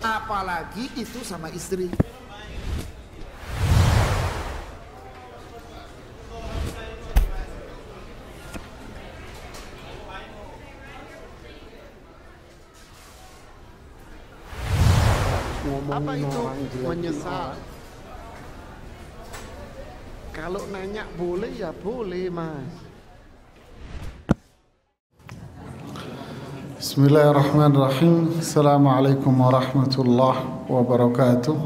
apalagi itu sama istri. Apa itu menyesal? Kalau nanya boleh ya boleh, Mas. Bismillahirrahmanirrahim. Assalamualaikum warahmatullahi wabarakatuh.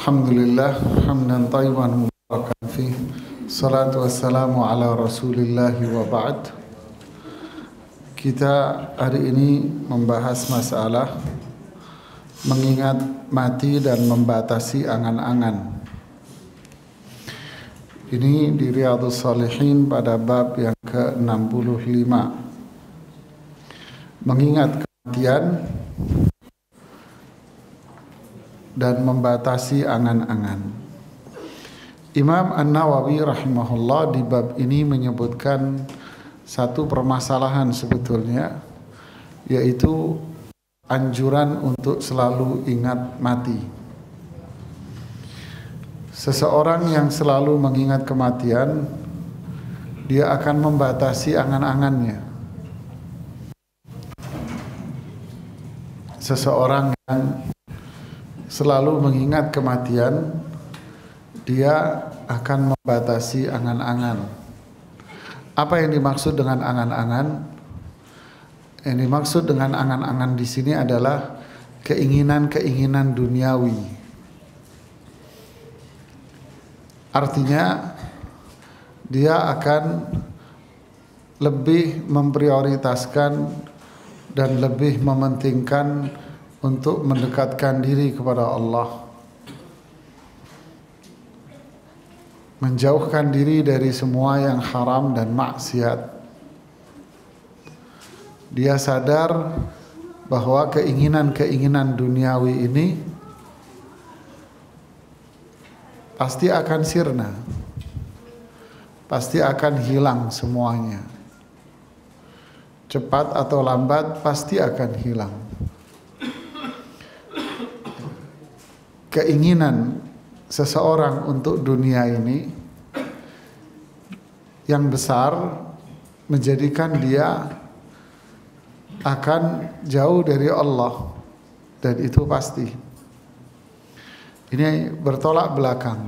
Alhamdulillah hamdan tayyiban mubarakan fih. Salatu wassalamu ala Rasulillah wa ba'd. Kita hari ini membahas masalah mengingat mati dan membatasi angan-angan. Ini di Riyadhus Shalihin pada bab yang ke-65. Mengingat kematian dan membatasi angan-angan. Imam An-Nawawi rahimahullah di bab ini menyebutkan satu permasalahan sebetulnya, yaitu anjuran untuk selalu ingat mati. Seseorang yang selalu mengingat kematian, dia akan membatasi angan-angannya. Seseorang yang selalu mengingat kematian, dia akan membatasi angan-angan. Apa yang dimaksud dengan angan-angan? Yang dimaksud dengan angan-angan di sini adalah keinginan-keinginan duniawi. Artinya dia akan lebih memprioritaskan dan lebih mementingkan untuk mendekatkan diri kepada Allah, menjauhkan diri dari semua yang haram dan maksiat. Dia sadar bahwa keinginan-keinginan duniawi ini pasti akan sirna, pasti akan hilang semuanya. Cepat atau lambat pasti akan hilang. Keinginan seseorang untuk dunia ini yang besar menjadikan dia akan jauh dari Allah, dan itu pasti. Ini bertolak belakang.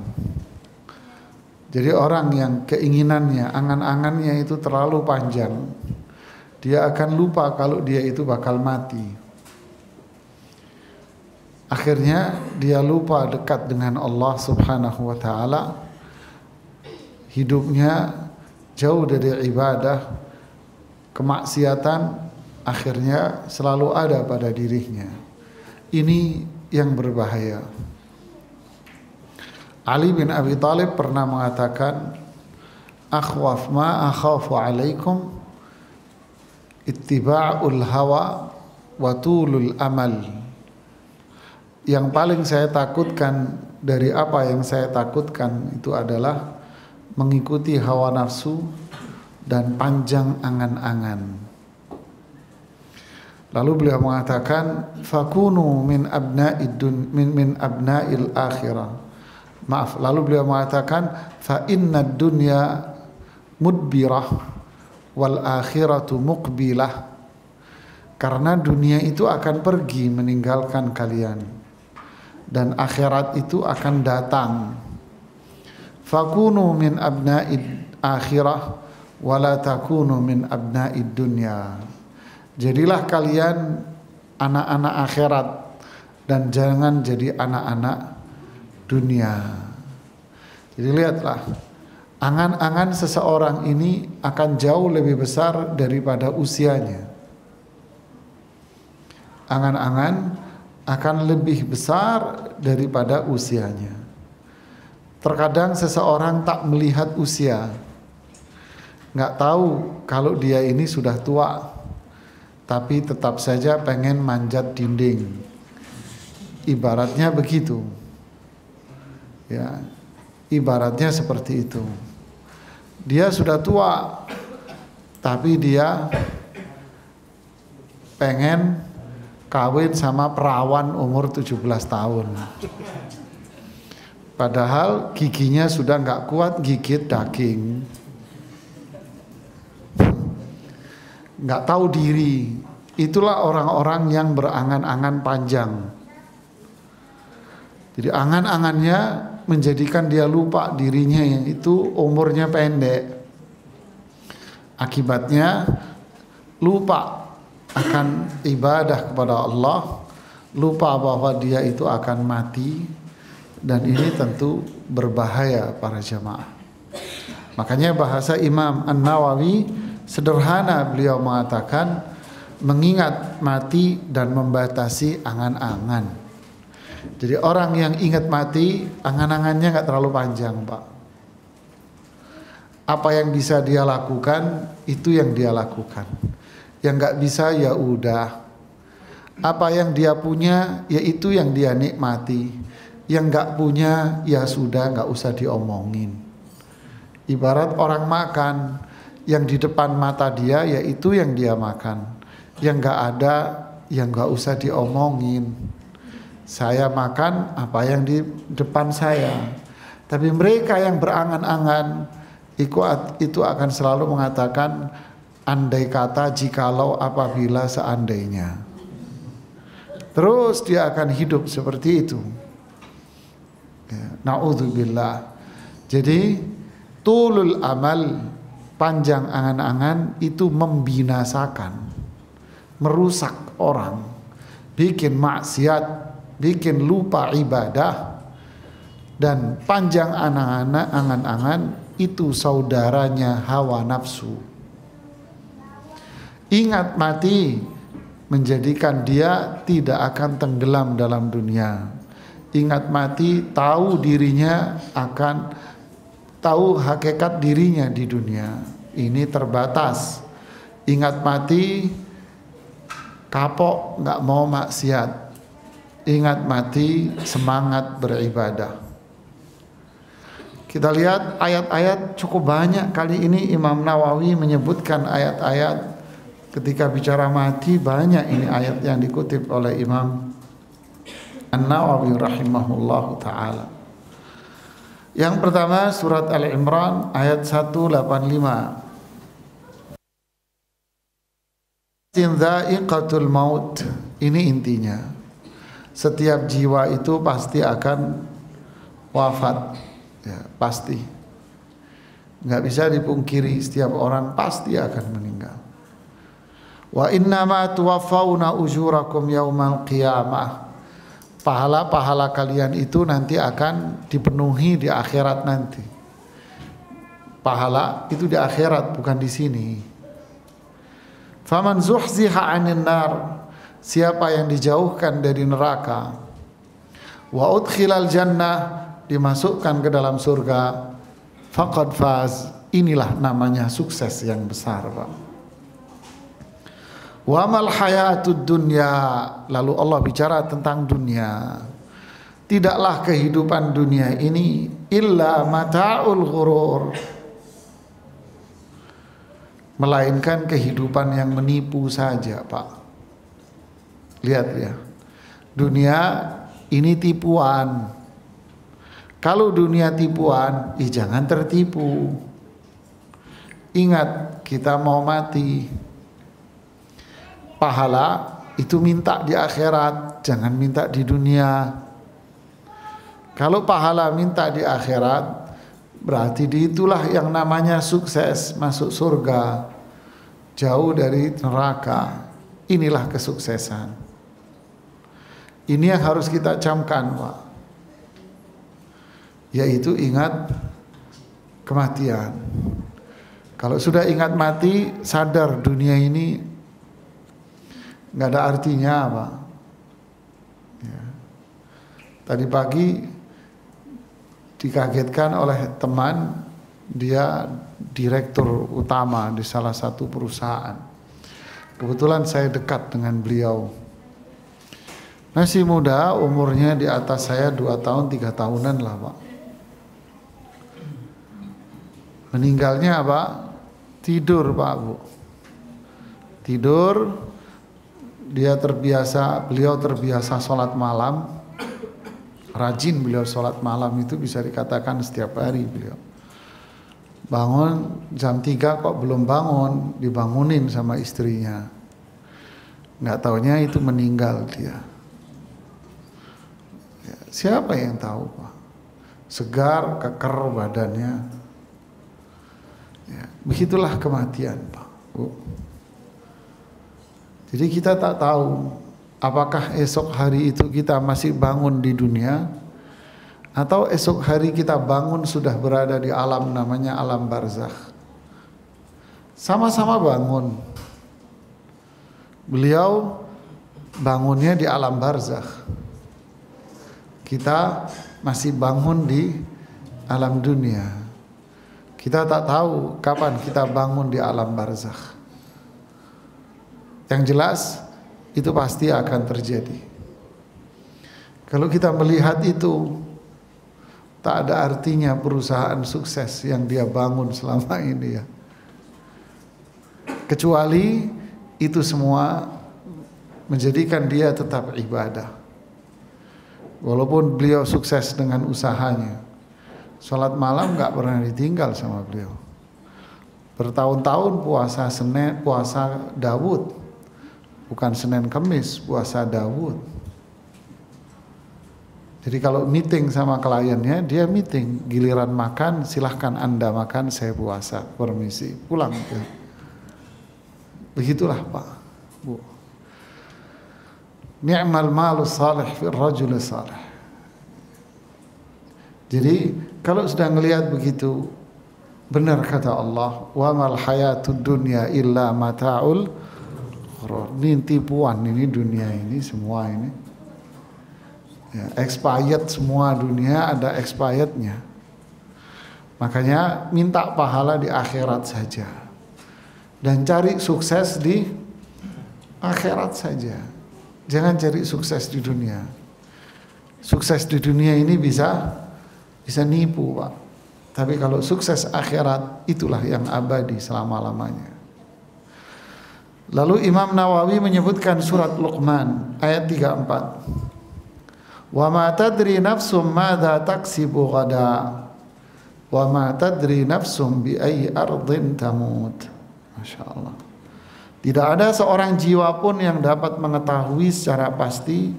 Jadi orang yang keinginannya, angan-angannya itu terlalu panjang, dia akan lupa kalau dia itu bakal mati. Akhirnya dia lupa dekat dengan Allah Subhanahu wa ta'ala. Hidupnya jauh dari ibadah, kemaksiatan akhirnya selalu ada pada dirinya. Ini yang berbahaya. Ali bin Abi Thalib pernah mengatakan, akhwaf ma akhafu alaikum ittiba'ul hawa wa tulul amal. Yang paling saya takutkan dari apa yang saya takutkan itu adalah mengikuti hawa nafsu dan panjang angan-angan. Lalu beliau mengatakan, fakunu min abna'il akhirah. Maaf, lalu beliau mengatakan, fa inna dunya mudbirah wal akhiratu muqbilah. Karena dunia itu akan pergi meninggalkan kalian, dan akhirat itu akan datang. Fakunu min abna'id akhirah wala takunu min abna'id dunya. Jadilah kalian anak-anak akhirat dan jangan jadi anak-anak dunia. Jadi lihatlah, angan-angan seseorang ini akan jauh lebih besar daripada usianya. Angan-angan akan lebih besar daripada usianya. Terkadang seseorang tak melihat usia, nggak tahu kalau dia ini sudah tua, tapi tetap saja pengen manjat dinding. Ibaratnya begitu, ya, ibaratnya seperti itu. Dia sudah tua, tapi dia pengen kawin sama perawan umur 17 tahun. Padahal giginya sudah nggak kuat gigit daging. Nggak tahu diri. Itulah orang-orang yang berangan-angan panjang. Jadi angan-angannya menjadikan dia lupa dirinya yang itu umurnya pendek. Akibatnya lupa akan ibadah kepada Allah, lupa bahwa dia itu akan mati, dan ini tentu berbahaya para jamaah. Makanya bahasa Imam An-Nawawi sederhana, beliau mengatakan mengingat mati dan membatasi angan-angan. Jadi orang yang ingat mati, angan-angannya nggak terlalu panjang, Pak. Apa yang bisa dia lakukan, itu yang dia lakukan. Yang nggak bisa ya udah. Apa yang dia punya, ya itu yang dia nikmati. Yang nggak punya, ya sudah, nggak usah diomongin. Ibarat orang makan, yang di depan mata dia, ya itu yang dia makan. Yang nggak ada, yang nggak usah diomongin. Saya makan apa yang di depan saya. Tapi mereka yang berangan-angan, itu akan selalu mengatakan andai kata, jikalau, apabila, seandainya. Terus dia akan hidup seperti itu. Na'udzubillah. Jadi tulul amal, panjang angan-angan, itu membinasakan, merusak orang, bikin maksiat, bikin lupa ibadah. Dan panjang angan-angan itu saudaranya hawa nafsu. Ingat mati menjadikan dia tidak akan tenggelam dalam dunia. Ingat mati, tahu dirinya akan tahu hakikat dirinya di dunia. Ini terbatas. Ingat mati, kapok, nggak mau maksiat. Ingat mati, semangat beribadah. Kita lihat ayat-ayat cukup banyak kali ini Imam Nawawi menyebutkan ayat-ayat ketika bicara mati, banyak ini ayat yang dikutip oleh Imam An-Nawawi rahimahullahu ta'ala. Yang pertama surat Al-Imran ayat 185. Dha'iqatul maut, ini intinya. Setiap jiwa itu pasti akan wafat. Ya, pasti. Nggak bisa dipungkiri, setiap orang pasti akan meninggal. Wa innama tuwaffawna ujurakum yaumal qiyamah. Pahala-pahala kalian itu nanti akan dipenuhi di akhirat nanti. Pahala itu di akhirat, bukan di sini. Faman zuhziha 'anil nar, siapa yang dijauhkan dari neraka, wa udkhilal jannah, dimasukkan ke dalam surga, faqad faz, inilah namanya sukses yang besar, Pak. Wa mal hayatud dunya, lalu Allah bicara tentang dunia. Tidaklah kehidupan dunia ini illa mata'ul ghurur, melainkan kehidupan yang menipu saja, Pak. Lihat ya, dunia ini tipuan. Kalau dunia tipuan, jangan tertipu. Ingat, kita mau mati. Pahala itu minta di akhirat, jangan minta di dunia. Kalau pahala minta di akhirat, berarti itulah yang namanya sukses, masuk surga, jauh dari neraka. Inilah kesuksesan. Ini yang harus kita camkan, Pak. Yaitu ingat kematian. Kalau sudah ingat mati, sadar dunia ini nggak ada artinya, Pak. Ya. Tadi pagi dikagetkan oleh teman, dia direktur utama di salah satu perusahaan. Kebetulan saya dekat dengan beliau. Masih muda, umurnya di atas saya 2 tahun 3 tahunan lah, Pak. Meninggalnya apa? Tidur, Pak, Bu. Tidur, beliau terbiasa sholat malam, rajin beliau sholat malam, itu bisa dikatakan setiap hari beliau. Bangun jam 3 kok belum bangun, dibangunin sama istrinya. Nggak taunya itu meninggal dia. Ya, siapa yang tahu Pak? Segar, keker badannya. Ya, begitulah kematian Pak, Bu. Jadi kita tak tahu apakah esok hari itu kita masih bangun di dunia, atau esok hari kita bangun sudah berada di alam namanya alam barzakh. Sama-sama bangun. Beliau bangunnya di alam barzakh. Kita masih bangun di alam dunia. Kita tak tahu kapan kita bangun di alam barzakh. Yang jelas itu pasti akan terjadi. Kalau kita melihat itu, tak ada artinya perusahaan sukses yang dia bangun selama ini ya. Kecuali itu semua menjadikan dia tetap ibadah. Walaupun beliau sukses dengan usahanya, sholat malam gak pernah ditinggal sama beliau. Bertahun-tahun puasa Senin, puasa Daud, bukan Senin Kemis, puasa Daud. Jadi kalau meeting sama kliennya, dia meeting, giliran makan silahkan Anda makan, saya puasa, permisi, pulang. Begitulah Pak, Bu. Ni'mal malu salih fil rajul salih. Jadi kalau sudah ngelihat begitu, benar kata Allah, wa mal hayatud dunya illa mata'ul ghurur. Ini tipuan, ini dunia ini semua ini. Ya, expired semua, dunia ada expirednya. Makanya minta pahala di akhirat saja, dan cari sukses di akhirat saja. Jangan cari sukses di dunia. Sukses di dunia ini bisa nipu Pak. Tapi kalau sukses akhirat, itulah yang abadi selama-lamanya. Lalu Imam Nawawi menyebutkan surat Luqman ayat 34. Wa ma tadri nafsum madza taksibu ghada wa ma tadri nafsum bi ayyi ardin tamut. Masya Allah. Tidak ada seorang jiwa pun yang dapat mengetahui secara pasti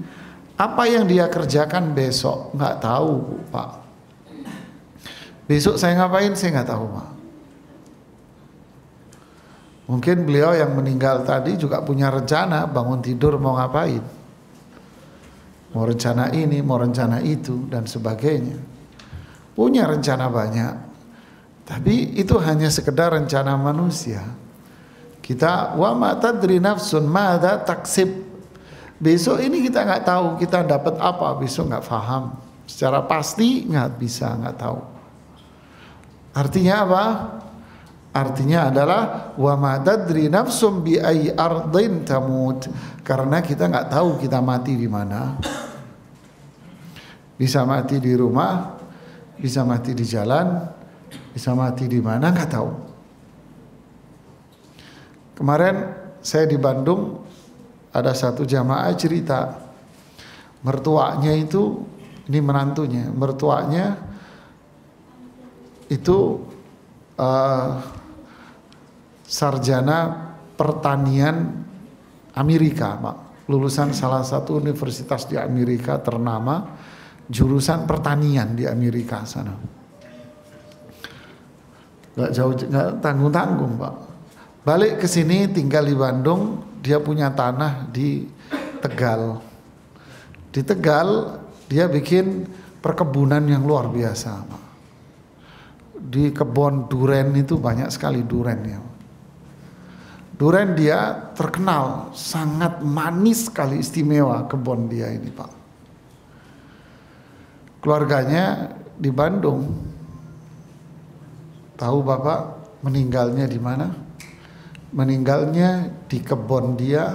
apa yang dia kerjakan besok. Nggak tahu Pak. Besok saya ngapain, saya nggak tahu Pak. Mungkin beliau yang meninggal tadi juga punya rencana, bangun tidur mau ngapain, mau rencana ini, mau rencana itu, dan sebagainya. Punya rencana banyak, tapi itu hanya sekedar rencana manusia. Kita wa ma tadri nafsun madza taksib. Besok ini kita nggak tahu kita dapat apa, besok nggak paham. Secara pasti nggak bisa, nggak tahu. Artinya apa? Artinya adalah wa ma tadri nafsum bi ayyi ardin tamut. Karena kita nggak tahu kita mati di mana. Bisa mati di rumah, bisa mati di jalan, bisa mati di mana, nggak tahu. Kemarin saya di Bandung, ada satu jamaah cerita, mertuanya itu, ini menantunya, mertuanya itu sarjana pertanian Amerika, Pak. Lulusan salah satu universitas di Amerika ternama, jurusan pertanian di Amerika sana. Gak jauh, gak tanggung-tanggung Pak. Balik ke sini tinggal di Bandung, dia punya tanah di Tegal. Di Tegal dia bikin perkebunan yang luar biasa, Pak. Di kebun duren itu banyak sekali durennya. Duren dia terkenal sangat manis sekali, istimewa kebun dia ini, Pak. Keluarganya di Bandung. Tahu Bapak meninggalnya di mana? Meninggalnya di kebun dia,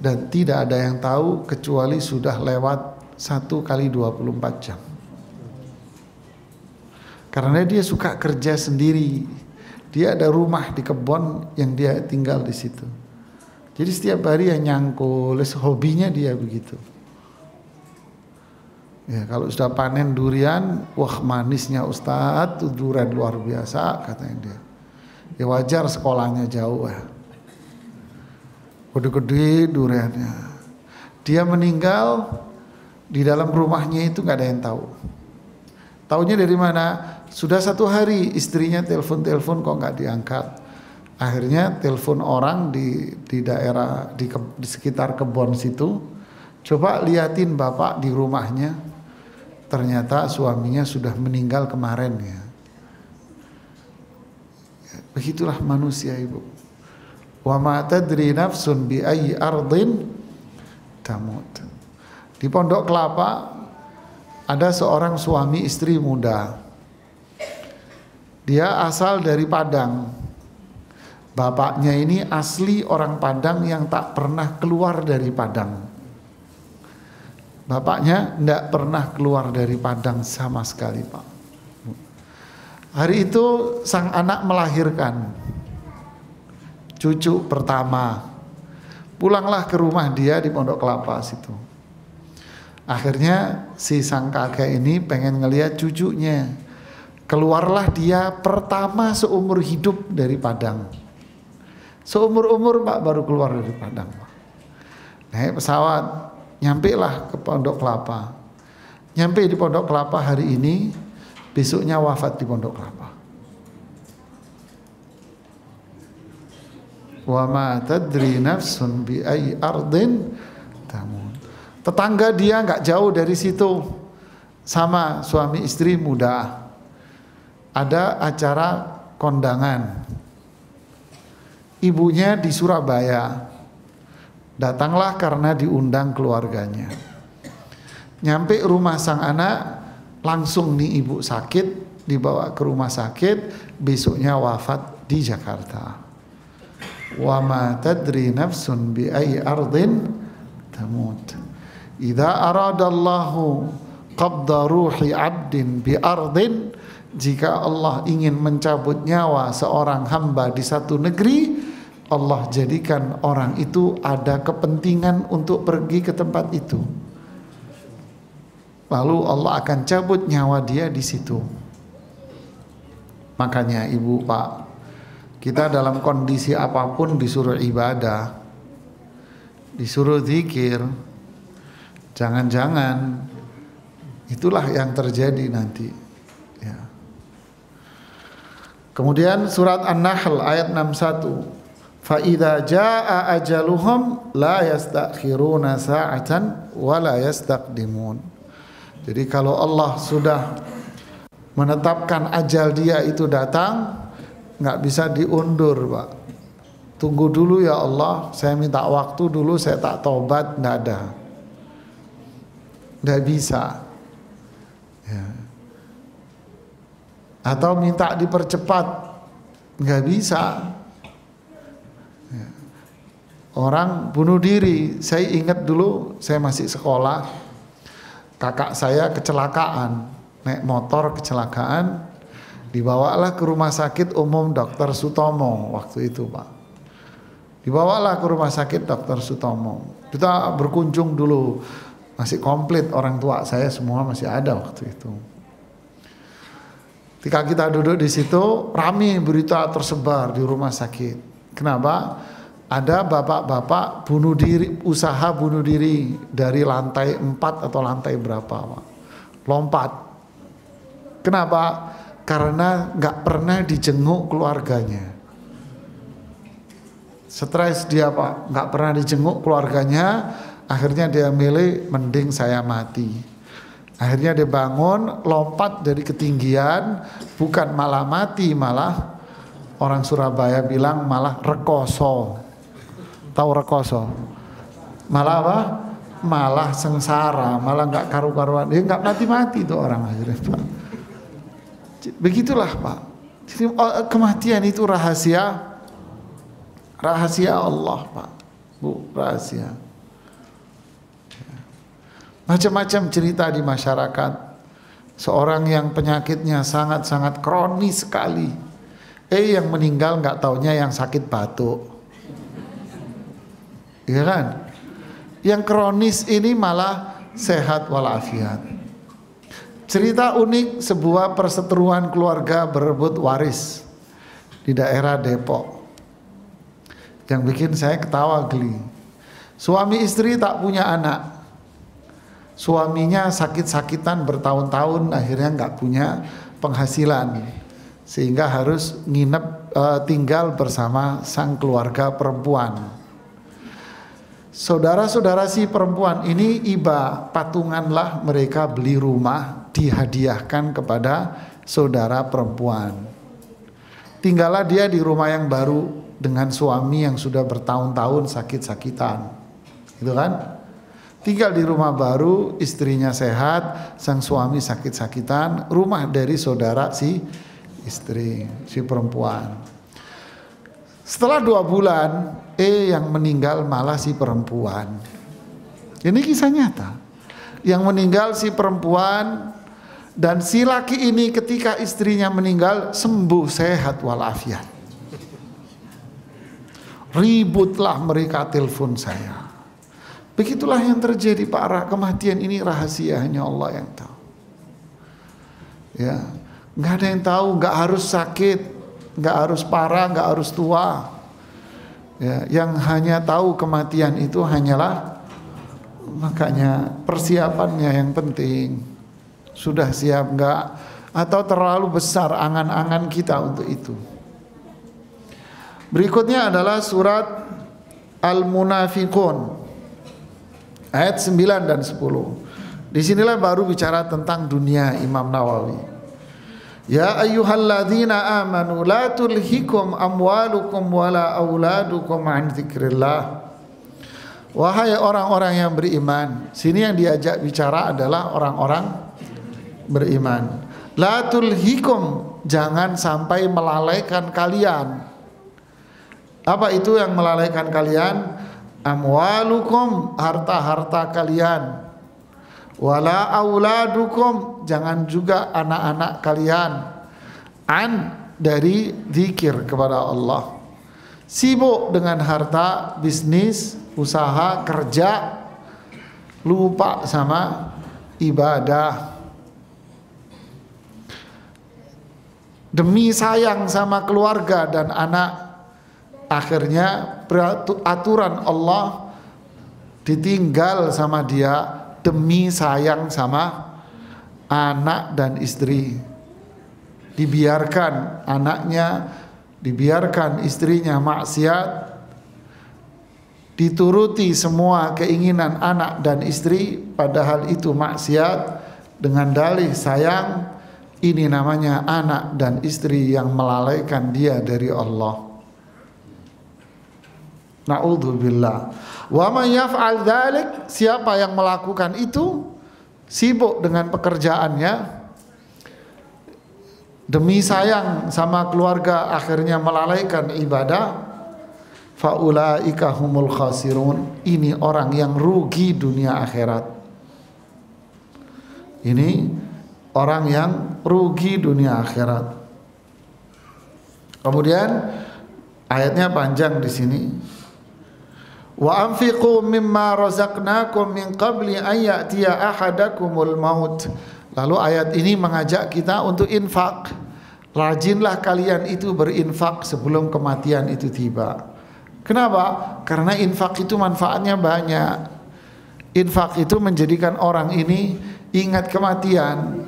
dan tidak ada yang tahu kecuali sudah lewat 1 kali 24 jam. Karena dia suka kerja sendiri. Dia ada rumah di kebun yang dia tinggal di situ. Jadi setiap hari yang nyangkul, hobinya dia begitu. Ya, kalau sudah panen durian, wah manisnya Ustadz, tuh durian luar biasa katanya dia. Ya wajar sekolahnya jauh ya. Gede-gede duriannya. Dia meninggal di dalam rumahnya itu nggak ada yang tahu. Taunya dari mana? Sudah 1 hari istrinya telepon kok nggak diangkat. Akhirnya telepon orang di daerah di sekitar kebon situ. Coba liatin bapak di rumahnya. Ternyata suaminya sudah meninggal kemarin ya. Begitulah manusia ibu. Wa ma tadri nafsun bi ayyi ardin tamut. Di Pondok Kelapa ada seorang suami istri muda. Dia asal dari Padang. Bapaknya ini asli orang Padang yang tak pernah keluar dari Padang. Bapaknya tidak pernah keluar dari Padang sama sekali, Pak. Hari itu sang anak melahirkan cucu pertama. Pulanglah ke rumah dia di Pondok Kelapa situ. Akhirnya si sang kakek ini pengen ngelihat cucunya. Keluarlah dia pertama seumur hidup dari Padang. Seumur-umur Pak baru keluar dari Padang. Naik pesawat, nyampe lah ke Pondok Kelapa. Nyampe di Pondok Kelapa hari ini, besoknya wafat di Pondok Kelapa. Wa ma tadri nafsun bi ayyi ardin tamut. Tetangga dia nggak jauh dari situ, sama suami istri muda. Ada acara kondangan. Ibunya di Surabaya. Datanglah karena diundang keluarganya. Nyampe rumah sang anak, langsung nih ibu sakit, dibawa ke rumah sakit, besoknya wafat di Jakarta. Wa ma tadri nafsun bi ayyi ardin tamut. Idza aradallahu qabda ruhi 'abdin bi ardin, jika Allah ingin mencabut nyawa seorang hamba di satu negeri, Allah jadikan orang itu ada kepentingan untuk pergi ke tempat itu. Lalu Allah akan cabut nyawa dia di situ. Makanya ibu pak, kita dalam kondisi apapun disuruh ibadah, disuruh zikir. Jangan-jangan itulah yang terjadi nanti. Ya. Kemudian surat An-Nahl ayat 61. Fa idza jaa ajaluhum la yastakhiruna sa'atan wa la yastaqdimun. Jadi kalau Allah sudah menetapkan ajal dia itu datang, nggak bisa diundur, Pak. Tunggu dulu ya Allah, saya minta waktu dulu, saya tak tobat, nggak ada. Nggak bisa. Ya. Atau minta dipercepat, nggak bisa. Orang bunuh diri, saya ingat dulu saya masih sekolah, kakak saya kecelakaan, naik motor kecelakaan, dibawalah ke rumah sakit umum Dr. Sutomo waktu itu Pak. Dibawalah ke rumah sakit Dr. Sutomo. Kita berkunjung dulu, masih komplit, orang tua saya semua masih ada waktu itu. Ketika kita duduk di situ, ramai berita tersebar di rumah sakit. Kenapa? Ada bapak-bapak bunuh diri, usaha bunuh diri dari lantai 4 atau lantai berapa, Pak. Lompat. Kenapa? Karena nggak pernah dijenguk keluarganya. Stres dia, Pak, nggak pernah dijenguk keluarganya. Akhirnya dia milih mending saya mati. Akhirnya dia bangun, lompat dari ketinggian, bukan malah mati, malah orang Surabaya bilang malah rekoso. Tahu rekoso? Malah apa? Malah sengsara, malah nggak karu-karuan. Dia nggak mati-mati tuh orang akhirnya, Pak. Begitulah, Pak. Jadi kematian itu rahasia Allah, Pak. Bu, rahasia. Macam-macam cerita di masyarakat. Seorang yang penyakitnya sangat-sangat kronis sekali. Yang meninggal nggak taunya yang sakit batuk. ya kan? Yang kronis ini malah sehat walafiat. Cerita unik sebuah perseteruan keluarga berebut waris di daerah Depok. Yang bikin saya ketawa geli. Suami istri tak punya anak. Suaminya sakit-sakitan bertahun-tahun, akhirnya nggak punya penghasilan, sehingga harus nginep tinggal bersama sang keluarga perempuan. Saudara-saudara si perempuan ini iba patunganlah mereka beli rumah, dihadiahkan kepada saudara perempuan. Tinggallah dia di rumah yang baru dengan suami yang sudah bertahun-tahun sakit-sakitan, gitu kan? Tinggal di rumah baru, istrinya sehat, sang suami sakit-sakitan, rumah dari saudara si istri, si perempuan. Setelah 2 bulan, yang meninggal malah si perempuan. Ini kisah nyata. Yang meninggal si perempuan, dan si laki ini ketika istrinya meninggal sembuh sehat walafiat. Ributlah mereka telepon saya. Begitulah yang terjadi Pak. Kematian ini rahasia, hanya Allah yang tahu. Ya, nggak ada yang tahu. Nggak harus sakit, nggak harus parah, nggak harus tua. Ya, yang hanya tahu kematian itu hanyalah, makanya persiapannya yang penting. Sudah siap nggak? Atau terlalu besar angan-angan kita untuk itu? Berikutnya adalah surat Al-Munafiqun ayat 9 dan 10. Disinilah baru bicara tentang dunia Imam Nawawi. Ya ayyuhalladzina amanu la tulhikum amwalukum wala auladukum an dzikrillah. Wahai orang-orang yang beriman. Sini yang diajak bicara adalah orang-orang beriman. La tulhikum, jangan sampai melalaikan kalian. Apa itu yang melalaikan kalian? Amwalukum, harta-harta kalian. Wala auladukum, jangan juga anak-anak kalian. An, dari zikir kepada Allah. Sibuk dengan harta, bisnis, usaha, kerja, lupa sama ibadah. Demi sayang sama keluarga dan anak, akhirnya aturan Allah ditinggal sama dia demi sayang sama anak dan istri. Dibiarkan anaknya, dibiarkan istrinya maksiat, dituruti semua keinginan anak dan istri, padahal itu maksiat, dengan dalih sayang. Ini namanya anak dan istri yang melalaikan dia dari Allah. Na'udzubillah. Wa man yaf'al dzalik, siapa yang melakukan itu, sibuk dengan pekerjaannya, demi sayang sama keluarga akhirnya melalaikan ibadah, faulaika humul khasirun. Ini orang yang rugi dunia akhirat. Ini orang yang rugi dunia akhirat. Kemudian ayatnya panjang di sini. Wa anfiqu mimma razaqnakum min qabli an ya'tiya ahadakumul maut. Lalu ayat ini mengajak kita untuk infak. Rajinlah kalian itu berinfak sebelum kematian itu tiba. Kenapa? Karena infak itu manfaatnya banyak. Infak itu menjadikan orang ini ingat kematian.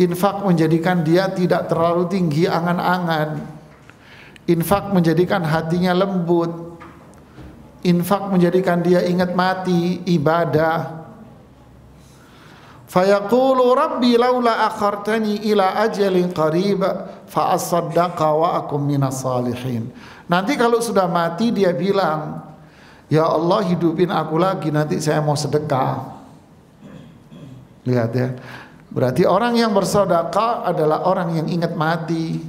Infak menjadikan dia tidak terlalu tinggi angan-angan. Infak menjadikan hatinya lembut. Infak menjadikan dia ingat mati, ibadah. Fayaqulu rabbi laula akhartani ila ajalin qarib fa asaddaqa wa akum minas salihin. Nanti kalau sudah mati dia bilang, ya Allah hidupin aku lagi, nanti saya mau sedekah. Lihat ya. Berarti orang yang bersedekah adalah orang yang ingat mati.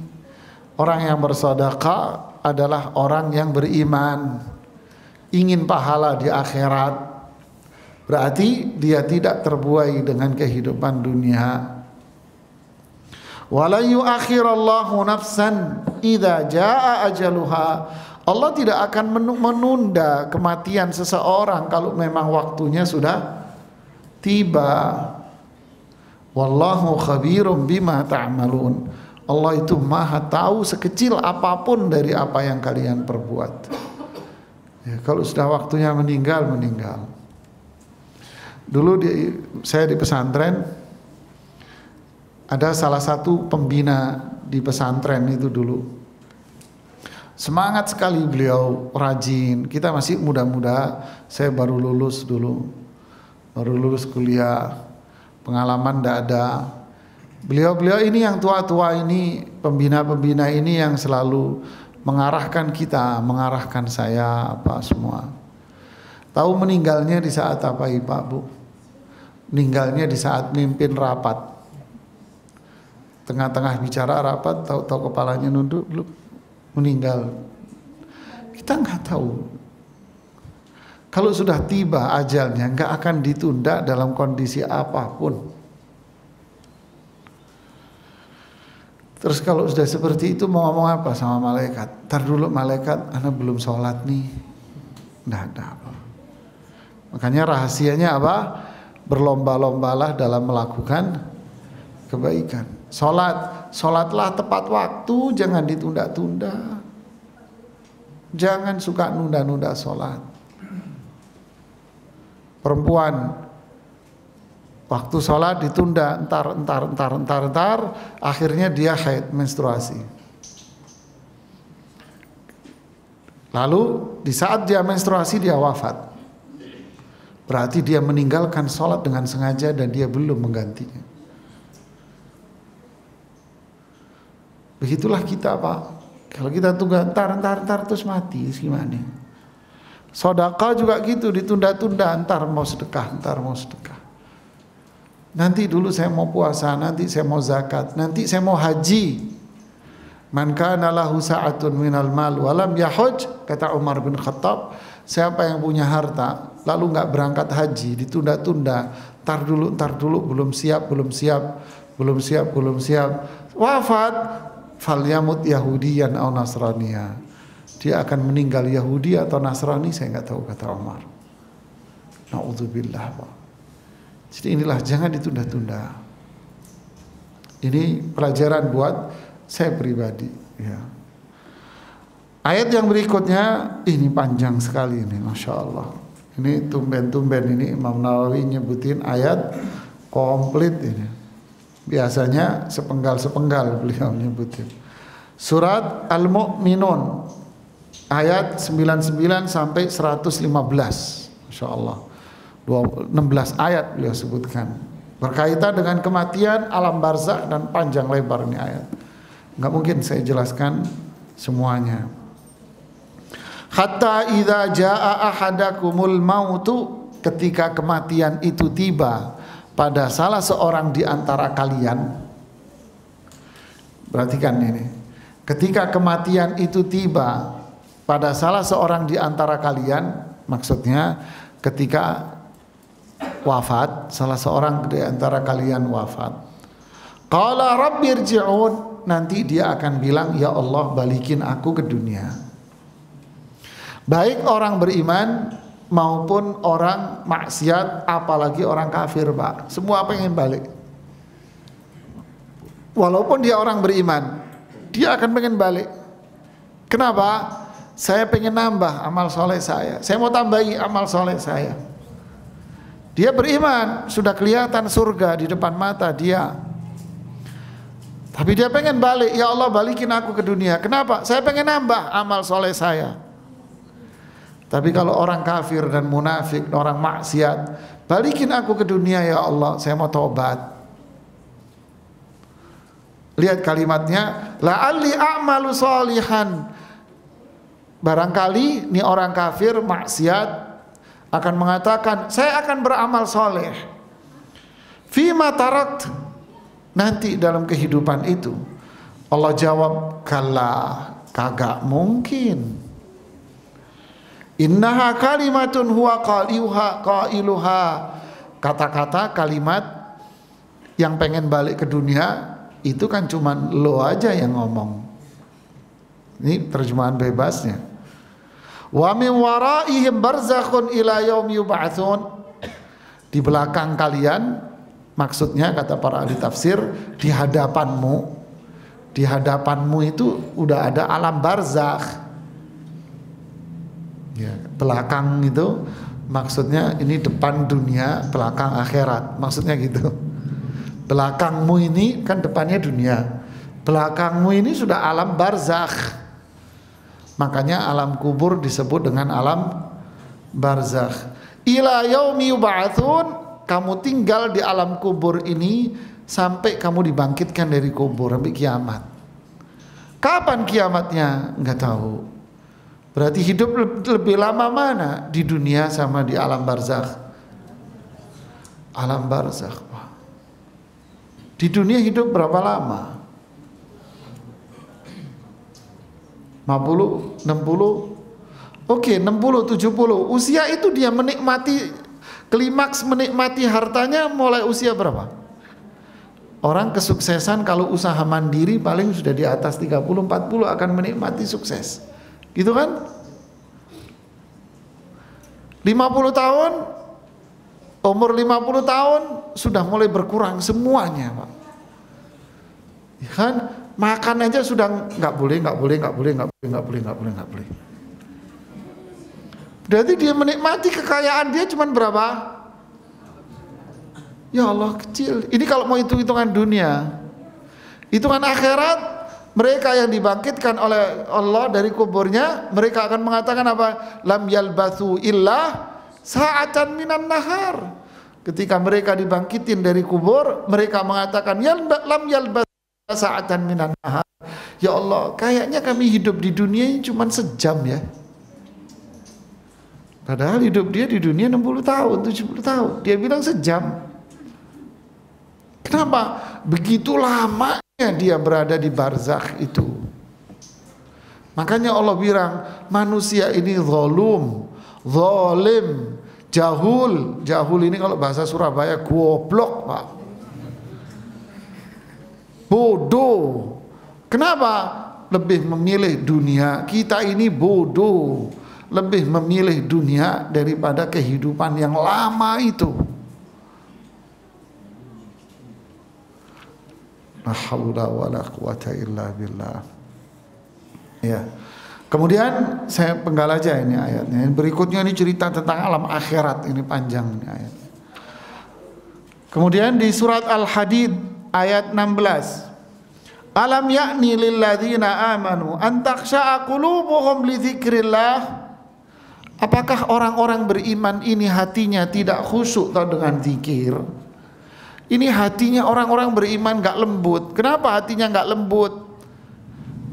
Orang yang bersedekah adalah orang yang beriman, ingin pahala di akhirat. Berarti dia tidak terbuai dengan kehidupan dunia. Wala yu'akhirallahu nafsan idza jaa ajaluha. Allah tidak akan menunda kematian seseorang kalau memang waktunya sudah tiba. Wallahu khabirum bima ta'malun. Allah itu maha tahu sekecil apapun dari apa yang kalian perbuat. Ya, kalau sudah waktunya meninggal, meninggal. Dulu saya di pesantren, ada salah satu pembina di pesantren itu dulu. Semangat sekali beliau, rajin. Kita masih muda-muda, saya baru lulus dulu. Baru lulus kuliah, pengalaman tidak ada. Beliau-beliau ini yang tua-tua ini, pembina-pembina ini yang selalu mengarahkan kita, mengarahkan saya, apa semua. Tahu meninggalnya di saat apa Pak Bu? Meninggalnya di saat mimpin rapat. Tengah-tengah bicara rapat, tahu-tahu kepalanya nunduk, belum meninggal. Kita nggak tahu. Kalau sudah tiba ajalnya, nggak akan ditunda dalam kondisi apapun. Terus kalau sudah seperti itu mau ngomong apa sama malaikat? Ntar dulu malaikat, anak belum sholat nih. Nggak ada apa. Makanya rahasianya apa? Berlomba-lombalah dalam melakukan kebaikan. Sholatlah tepat waktu, jangan ditunda-tunda. Jangan suka nunda-nunda sholat. Perempuan waktu sholat ditunda, entar, akhirnya dia haid, menstruasi. Lalu di saat dia menstruasi dia wafat. Berarti dia meninggalkan sholat dengan sengaja dan dia belum menggantinya. Begitulah kita Pak. Kalau kita tunggu entar terus mati gimana? Sedekah juga gitu, ditunda-tunda, entar mau sedekah. Nanti dulu saya mau puasa, nanti saya mau zakat, nanti saya mau haji. Man kana lahu sa'atun minal mal wa lam yahuj, kata Umar bin Khattab, siapa yang punya harta lalu enggak berangkat haji, ditunda-tunda, entar dulu, belum siap, wafat, falyamut yahudiyan aw nasraniya. Dia akan meninggal Yahudi atau Nasrani, saya enggak tahu, kata Umar. Na'udzubillah Pak. Jadi inilah, jangan ditunda-tunda. Ini pelajaran buat saya pribadi ya. Ayat yang berikutnya ini panjang sekali ini, Masya Allah. Ini tumben-tumben ini Imam Nawawi nyebutin ayat komplit ini. Biasanya sepenggal-sepenggal beliau nyebutin. Surat Al-Mu'minun ayat 99 sampai 115. Masya Allah. 16 ayat beliau sebutkan berkaitan dengan kematian, alam barzakh, dan panjang lebar ini ayat. Enggak mungkin saya jelaskan semuanya. Hatta idza jaa ahadakumul mautu, ketika kematian itu tiba pada salah seorang di antara kalian. Perhatikan ini. Ketika kematian itu tiba pada salah seorang di antara kalian, maksudnya ketika wafat, salah seorang di antara kalian wafat. Qala rabbirji'un, nanti dia akan bilang, ya Allah balikin aku ke dunia. Baik orang beriman maupun orang maksiat, apalagi orang kafir Pak, semua pengen balik. Walaupun dia orang beriman, dia akan pengen balik. Kenapa? Saya pengen nambah amal soleh saya mau tambahi amal soleh saya. Dia beriman, sudah kelihatan surga di depan mata dia, tapi dia pengen balik. Ya Allah balikin aku ke dunia. Kenapa? Saya pengen nambah amal soleh saya. Tapi kalau orang kafir dan munafik, orang maksiat, balikin aku ke dunia ya Allah, saya mau tobat. Lihat kalimatnya, la'alli a'malu sholihan. Barangkali ini orang kafir maksiat akan mengatakan, saya akan beramal soleh. Fima tarakt, nanti dalam kehidupan itu. Allah jawab, kalla, kagak mungkin. Innaha kalimatun huwa qailuha. Kata-kata kalimat yang pengen balik ke dunia itu kan cuman lo aja yang ngomong. Ini terjemahan bebasnya. Wa min waraihim barzakhun ila yaumi yub'atsun. Di belakang kalian, maksudnya kata para ahli tafsir, di hadapanmu itu udah ada alam barzakh. Ya, belakang itu maksudnya ini depan dunia, belakang akhirat, maksudnya gitu. Belakangmu ini kan depannya dunia, belakangmu ini sudah alam barzakh. Makanya alam kubur disebut dengan alam barzakh. Ila yaumi yub'atsun, kamu tinggal di alam kubur ini sampai kamu dibangkitkan dari kubur, sampai kiamat. Kapan kiamatnya? Enggak tahu. Berarti hidup lebih lama mana? Di dunia sama di alam barzakh. Alam barzakh. Di dunia hidup berapa lama? 50, 60, oke 60, 70. Usia itu dia menikmati, klimaks menikmati hartanya mulai usia berapa? Orang kesuksesan kalau usaha mandiri paling sudah di atas 30, 40 akan menikmati sukses, gitu kan? 50 tahun, umur 50 tahun sudah mulai berkurang semuanya, Pak. Ya kan? Makan aja sudah nggak boleh. Berarti dia menikmati kekayaan dia cuman berapa? Ya Allah, kecil. Ini kalau mau hitung-hitungan dunia. Hitungan akhirat, mereka yang dibangkitkan oleh Allah dari kuburnya, mereka akan mengatakan apa? Lam yalbathu illa sa'atan minan nahar. Ketika mereka dibangkitin dari kubur, mereka mengatakan lam yalbathu sa'atan minan nahar. Ya Allah, kayaknya kami hidup di dunia ini cuma sejam ya. Padahal hidup dia di dunia 60 tahun, 70 tahun. Dia bilang sejam. Kenapa? Begitu lamanya dia berada di barzakh itu. Makanya Allah bilang, manusia ini zalim, jahul. Jahul ini kalau bahasa Surabaya goblok, Pak. Bodoh. Kenapa? Lebih memilih dunia. Kita ini bodoh, lebih memilih dunia daripada kehidupan yang lama itu. La haula wala quwata illa billah. Ya. Kemudian saya penggal aja ini ayatnya. Berikutnya ini cerita tentang alam akhirat, ini panjang ini ayatnya. Kemudian di surat Al-Hadid ayat 16. Alam ya'ni lil ladzina amanu an takhsha'a qulubuhum li dzikrillah. Apakah orang-orang beriman ini hatinya tidak khusyuk dengan zikir? Ini hatinya orang-orang beriman gak lembut. Kenapa hatinya gak lembut?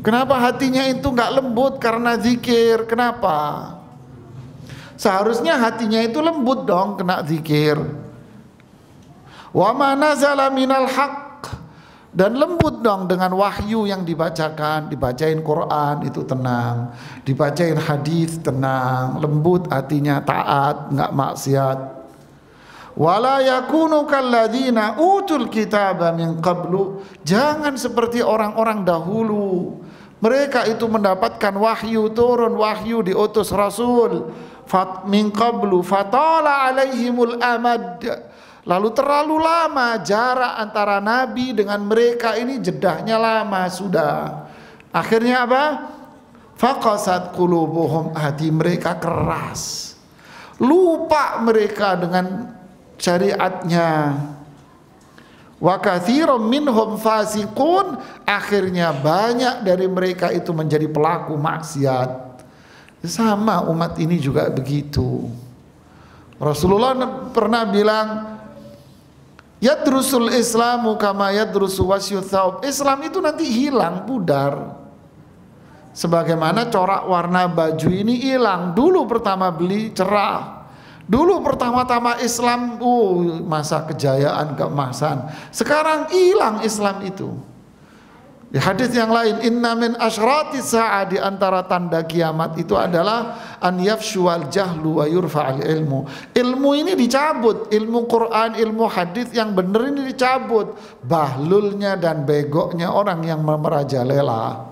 Kenapa hatinya itu gak lembut? Karena zikir. Kenapa? Seharusnya hatinya itu lembut dong kena zikir. Wa ma nazala minal haqq, dan lembut dong dengan wahyu yang dibacakan. Dibacain Quran itu tenang, dibacain hadis tenang, lembut hatinya, taat, nggak maksiat. Wala yakunu kalladzina utul kitaba min qablu, jangan seperti orang-orang dahulu. Mereka itu mendapatkan wahyu, turun wahyu, diutus rasul min qablu fatala alaihimul amad, lalu terlalu lama jarak antara nabi dengan mereka ini, jedahnya lama sudah. Akhirnya apa? Faqasat qulubuhum, hati mereka keras, lupa mereka dengan syariatnya. Wa katsirum minhum fasiqun, akhirnya banyak dari mereka itu menjadi pelaku maksiat. Sama umat ini juga begitu. Rasulullah pernah bilang, yadrusul islamu kama yadrusu wasyu thawb. Islam itu nanti hilang, pudar. Sebagaimana corak warna baju ini hilang. Dulu pertama beli cerah. Dulu pertama-tama Islam, masa kejayaan, keemasan. Sekarang hilang Islam itu. Di hadis yang lain, inna min asyrati sa'ah, di antara tanda kiamat itu adalah an yafshuwal jahlu wa yurfa'al ilmu. Ilmu ini dicabut, ilmu Quran, ilmu hadis yang benar ini dicabut. Bahlulnya dan begoknya orang yang merajalela.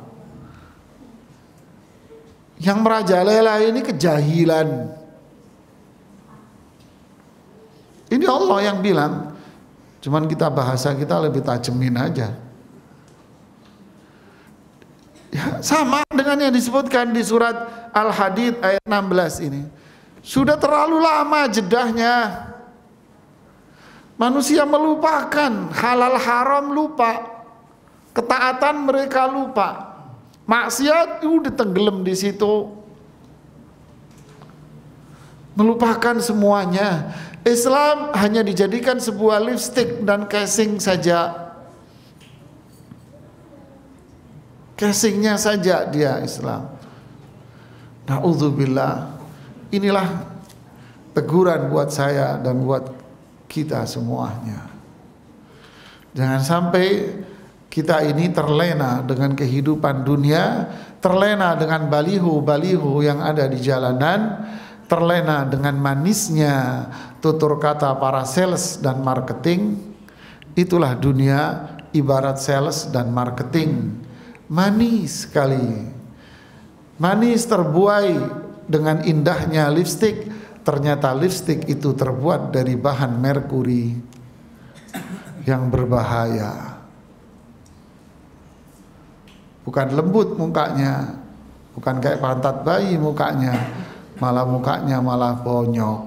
Yang merajalela ini kejahilan. Ini Allah yang bilang. Cuman kita bahasa kita lebih tajemin aja. Ya, sama dengan yang disebutkan di surat Al-Hadid ayat 16 ini. Sudah terlalu lama jedahnya. Manusia melupakan, halal haram lupa, ketaatan mereka lupa, maksiat udah tenggelam di situ, melupakan semuanya. Islam hanya dijadikan sebuah lipstick dan casing saja. Casingnya saja dia Islam. Na'udzubillah. Inilah teguran buat saya dan buat kita semuanya. Jangan sampai kita ini terlena dengan kehidupan dunia, terlena dengan baliho-baliho yang ada di jalanan, terlena dengan manisnya tutur kata para sales dan marketing. Itulah dunia ibarat sales dan marketing. Manis sekali, manis terbuai dengan indahnya lipstik. Ternyata lipstik itu terbuat dari bahan merkuri yang berbahaya. Bukan lembut mukanya, bukan kayak pantat bayi mukanya, mukanya malah bonyok.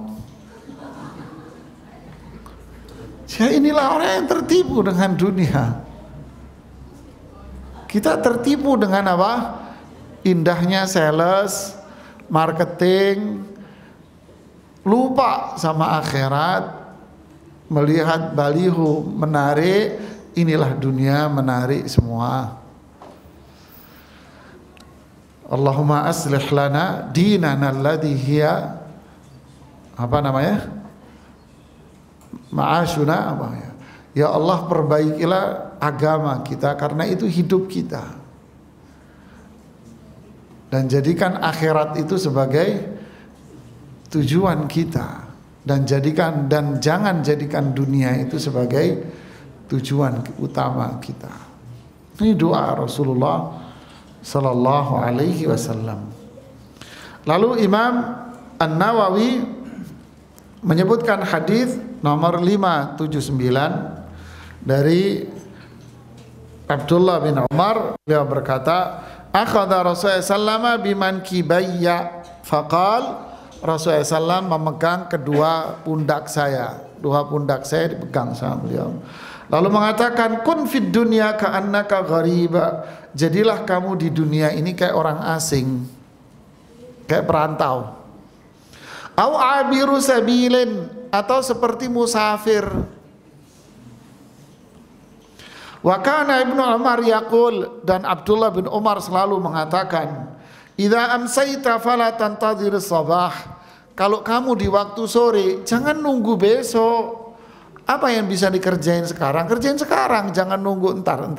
Ya, inilah orang yang tertipu dengan dunia. Kita tertipu dengan apa? Indahnya sales, marketing, lupa sama akhirat, melihat baliho menarik. Inilah dunia menarik semua. Allahumma aslih lana dinana alladhi hiya apa namanya? Ma'ashuna apa ya? Ya Allah, perbaikilah agama kita karena itu hidup kita. Dan jadikan akhirat itu sebagai tujuan kita, dan jangan jadikan dunia itu sebagai tujuan utama kita. Ini doa Rasulullah sallallahu alaihi wasallam. Lalu Imam An-Nawawi menyebutkan hadis nomor 579 dari Abdullah bin Umar. Beliau berkata, akhadha Rasulullah sallallahu bimankibayya faqal, Rasulullah SAW memegang kedua pundak saya. Dua pundak saya dipegang sama beliau. Lalu mengatakan, kun fid dunya ka'annaka ghariba. Jadilah kamu di dunia ini kayak orang asing, kayak perantau. Au abiru sabilin, atau seperti musafir. Wa kana Ibnu Umar yaqul, dan Abdullah bin Umar selalu mengatakan, idza amsayta fala tantadhir sabah. Kalau kamu di waktu sore, jangan nunggu besok. Apa yang bisa dikerjain sekarang, kerjain sekarang, jangan nunggu entar.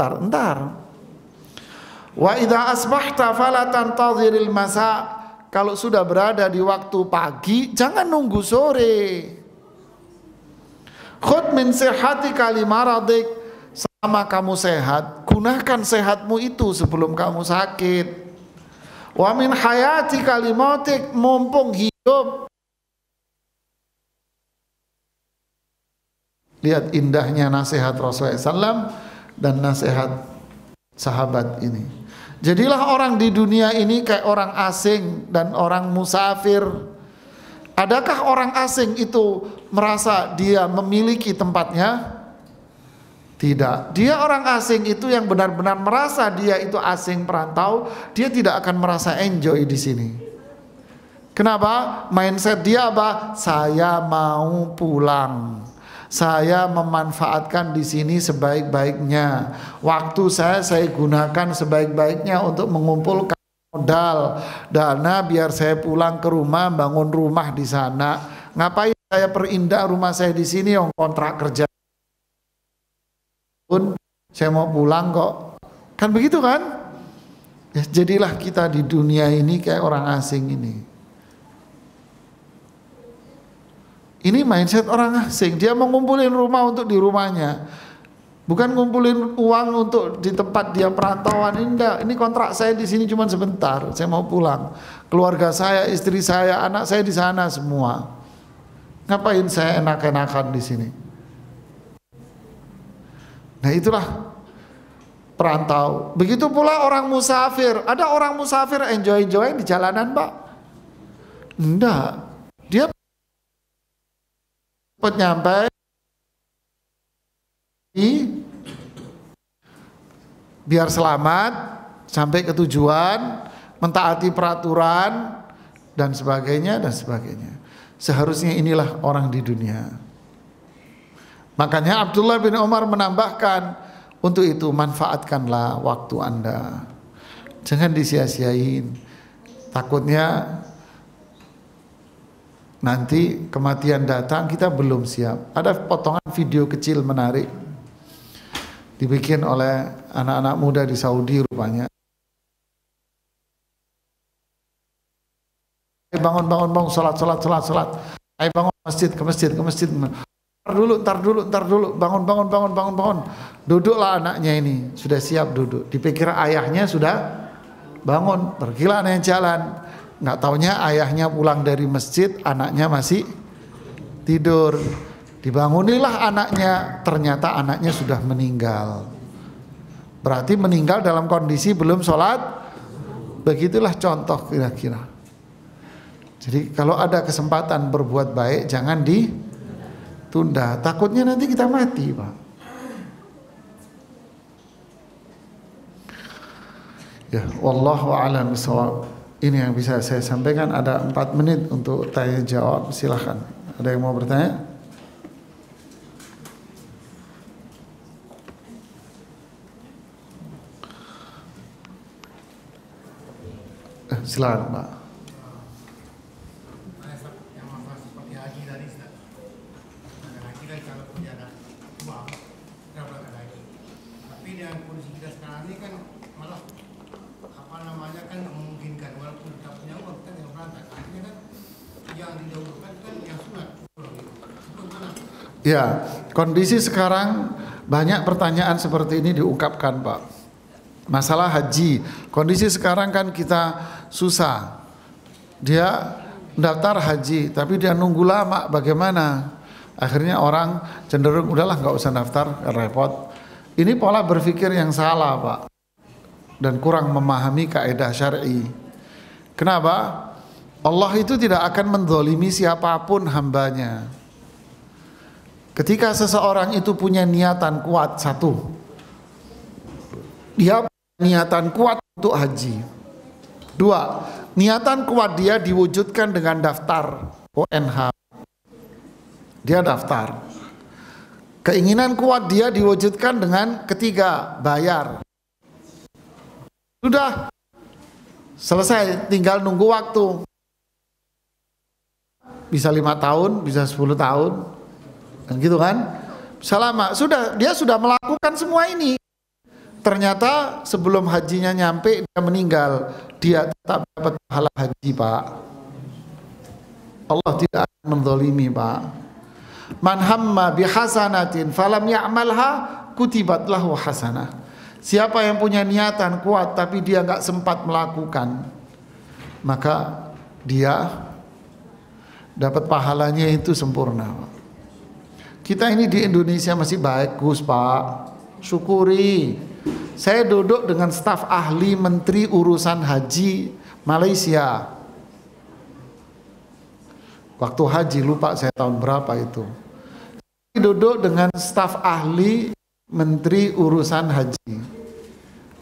Wa idza asbahta fala tantadhiril masa. Kalau sudah berada di waktu pagi, jangan nunggu sore. Khudh min sihhatika limaradik. Selama kamu sehat, gunakan sehatmu itu sebelum kamu sakit. Wa min hayatika limautik, mumpung hidup. Lihat indahnya nasihat Rasulullah SAW dan nasihat sahabat ini. Jadilah orang di dunia ini kayak orang asing dan orang musafir. Adakah orang asing itu merasa dia memiliki tempatnya? Tidak. Dia orang asing itu yang benar-benar merasa dia itu asing perantau, dia tidak akan merasa enjoy di sini. Kenapa? Mindset dia apa? Saya mau pulang. Saya memanfaatkan di sini sebaik-baiknya. Waktu saya gunakan sebaik-baiknya untuk mengumpulkan modal, dana biar saya pulang ke rumah, bangun rumah di sana. Ngapain saya perindah rumah saya di sini yang kontrak kerja pun saya mau pulang kok. Kan begitu kan? Ya, jadilah kita di dunia ini kayak orang asing ini. Ini mindset orang asing. Dia mau ngumpulin rumah untuk di rumahnya. Bukan ngumpulin uang untuk di tempat dia perantauan, enggak. Ini kontrak saya di sini cuma sebentar, saya mau pulang. Keluarga saya, istri saya, anak saya di sana semua. Ngapain saya enak-enakan di sini? Nah itulah perantau. Begitu pula orang musafir. Ada orang musafir enjoy-enjoy di jalanan, Pak? Enggak. Dia cepat nyampe, biar selamat sampai ke tujuan, mentaati peraturan dan sebagainya dan sebagainya. Seharusnya inilah orang di dunia. Makanya Abdullah bin Umar menambahkan, untuk itu manfaatkanlah waktu Anda. Jangan disia-siain. Takutnya nanti kematian datang kita belum siap. Ada potongan video kecil menarik dibikin oleh anak-anak muda di Saudi rupanya. Bangun, salat. Ayo bangun ke masjid. Ntar dulu, bangun. Duduklah anaknya ini, sudah siap duduk. Dipikir ayahnya sudah bangun, pergilah anaknya jalan. Nggak taunya ayahnya pulang dari masjid, anaknya masih tidur. Dibangunilah anaknya, ternyata anaknya sudah meninggal. Berarti meninggal dalam kondisi belum sholat. Begitulah contoh kira-kira. Jadi kalau ada kesempatan berbuat baik jangan ditunda. Takutnya nanti kita mati, Pak. Ya, wallahu a'lam bishawab. Ini yang bisa saya sampaikan. Ada 4 menit untuk tanya jawab. Silahkan. Ada yang mau bertanya? Silakan, Pak. Yang masalah seperti haji tadi, haji kan kalau punya ada uang, kita berangkat haji. Tapi dengan kondisi kita sekarang ini kan malah kan memungkinkan, walaupun kita punya uang kita tidak berangkat. Akhirnya kan yang didahulukan kan yang sunat. Ya, kondisi sekarang banyak pertanyaan seperti ini diungkapkan, Pak. Masalah haji, kondisi sekarang kan kita susah. Dia daftar haji, tapi dia nunggu lama. Bagaimana? Akhirnya orang cenderung udahlah nggak usah daftar, repot. Ini pola berpikir yang salah, Pak, dan kurang memahami kaidah syar'i. Kenapa? Allah itu tidak akan menzalimi siapapun hambanya. Ketika seseorang itu punya niatan kuat, satu, dia niatan kuat untuk haji. 2, niatan kuat dia diwujudkan dengan daftar ONH. Dia daftar. Keinginan kuat dia diwujudkan dengan 3, bayar. Sudah selesai, tinggal nunggu waktu. Bisa 5 tahun, bisa 10 tahun, dan gitu kan? Selama dia sudah melakukan semua ini. Ternyata sebelum hajinya nyampe dia meninggal, dia tetap dapat pahala haji, Pak. Allah tidak akan menzalimi, Pak. Man hamma bihasanatin falam ya'malha kutibat lahu hasanah. Siapa yang punya niatan kuat tapi dia nggak sempat melakukan, maka dia dapat pahalanya itu sempurna. Kita ini di Indonesia masih bagus, Pak. Syukuri. Saya duduk dengan staf ahli Menteri Urusan Haji Malaysia. Waktu haji, lupa saya tahun berapa itu. Saya duduk dengan staf ahli Menteri Urusan Haji.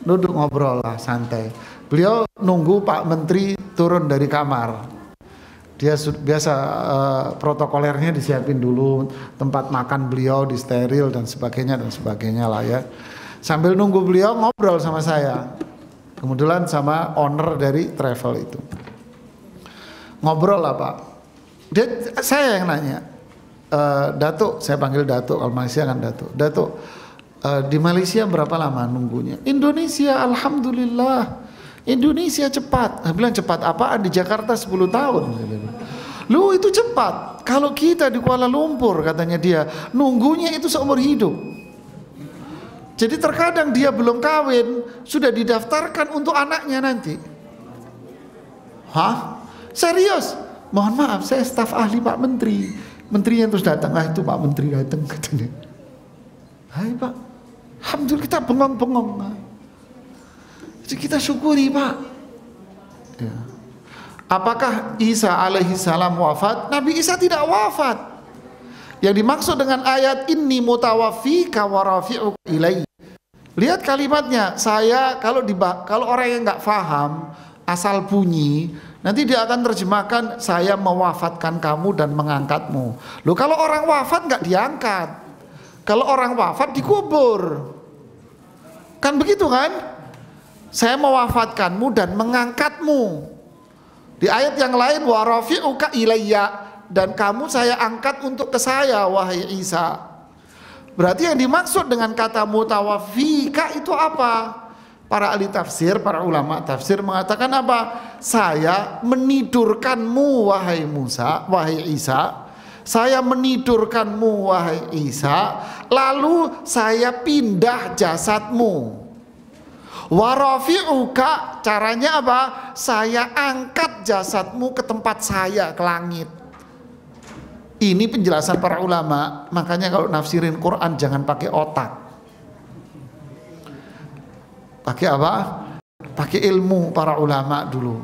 Duduk ngobrol lah, santai. Beliau nunggu Pak Menteri turun dari kamar. Dia biasa protokolernya disiapin dulu, tempat makan beliau disteril dan sebagainya lah ya. Sambil nunggu beliau ngobrol sama saya, kebetulan sama owner dari travel itu. Ngobrol lah, Pak. Saya yang nanya, Datuk, saya panggil Datuk, kalau Malaysia kan Datuk. Datuk, di Malaysia berapa lama nunggunya? Indonesia, alhamdulillah. Indonesia cepat. Saya bilang cepat apaan? Di Jakarta 10 tahun. Lu itu cepat. Kalau kita di Kuala Lumpur, katanya dia, nunggunya itu seumur hidup. Jadi terkadang dia belum kawin sudah didaftarkan untuk anaknya nanti. Hah? Serius? Mohon maaf, saya staf ahli Pak Menteri. Menterinya terus datang, itu Pak Menteri datang katanya. Hai Pak, alhamdulillah kita bengong-bengong. Jadi kita syukuri Pak. Ya. Apakah Isa alaihi salam wafat? Nabi Isa tidak wafat. Yang dimaksud dengan ayat inni mutawaffika wa rafi'uka ilai. Lihat kalimatnya. Saya kalau orang yang nggak paham asal bunyi, nanti dia akan terjemahkan saya mewafatkan kamu dan mengangkatmu. Loh, kalau orang wafat nggak diangkat. Kalau orang wafat dikubur. Kan begitu kan? Saya mewafatkanmu dan mengangkatmu. Di ayat yang lain wa rafi'uka ilayya, dan kamu saya angkat untuk ke saya wahai Isa. Berarti yang dimaksud dengan kata mutawaffika itu apa? Para ahli tafsir, para ulama tafsir mengatakan apa? Saya menidurkanmu wahai Musa, wahai Isa. Saya menidurkanmu wahai Isa, lalu saya pindah jasadmu. Warafi'uka, caranya apa? Saya angkat jasadmu ke tempat saya, ke langit. Ini penjelasan para ulama. Makanya kalau nafsirin Quran jangan pakai otak. Pakai apa? Pakai ilmu para ulama dulu.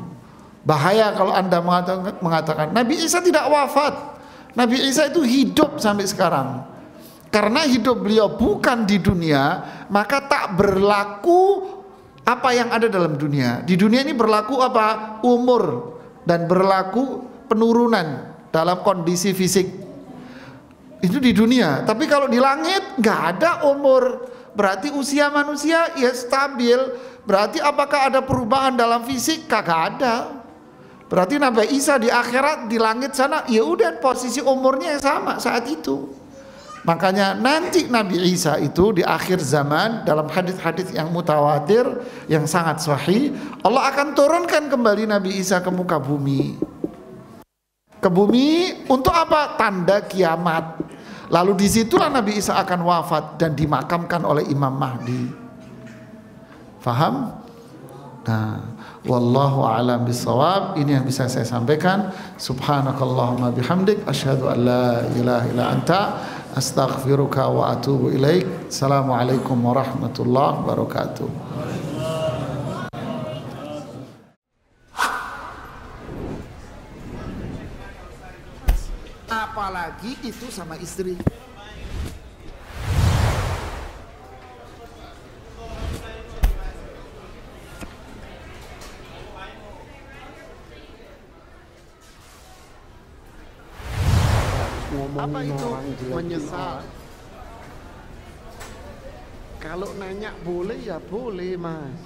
Bahaya kalau Anda mengatakan Nabi Isa tidak wafat. Nabi Isa itu hidup sampai sekarang. Karena hidup beliau bukan di dunia, maka tak berlaku apa yang ada dalam dunia. Di dunia ini berlaku apa? Umur, dan berlaku penurunan dalam kondisi fisik. Itu di dunia. Tapi kalau di langit nggak ada umur. Berarti usia manusia ya stabil. Berarti apakah ada perubahan dalam fisik? Kagak ada. Berarti Nabi Isa di akhirat, di langit sana, ya udah posisi umurnya sama saat itu. Makanya nanti Nabi Isa itu di akhir zaman dalam hadis-hadis yang mutawatir yang sangat sahih, Allah akan turunkan kembali Nabi Isa ke muka bumi. Ke bumi untuk apa? Tanda kiamat. Lalu disitulah Nabi Isa akan wafat dan dimakamkan oleh Imam Mahdi. Faham? Nah, wallahu a'lam bissawab. Ini yang bisa saya sampaikan. Subhanakallahumma bihamdik asyhadu an la ilaha illa anta astaghfiruka wa atubu ilaik. Assalamualaikum warahmatullahi wabarakatuh. Apalagi itu sama istri. Apa itu menyesal? Kalau nanya boleh ya boleh Mas.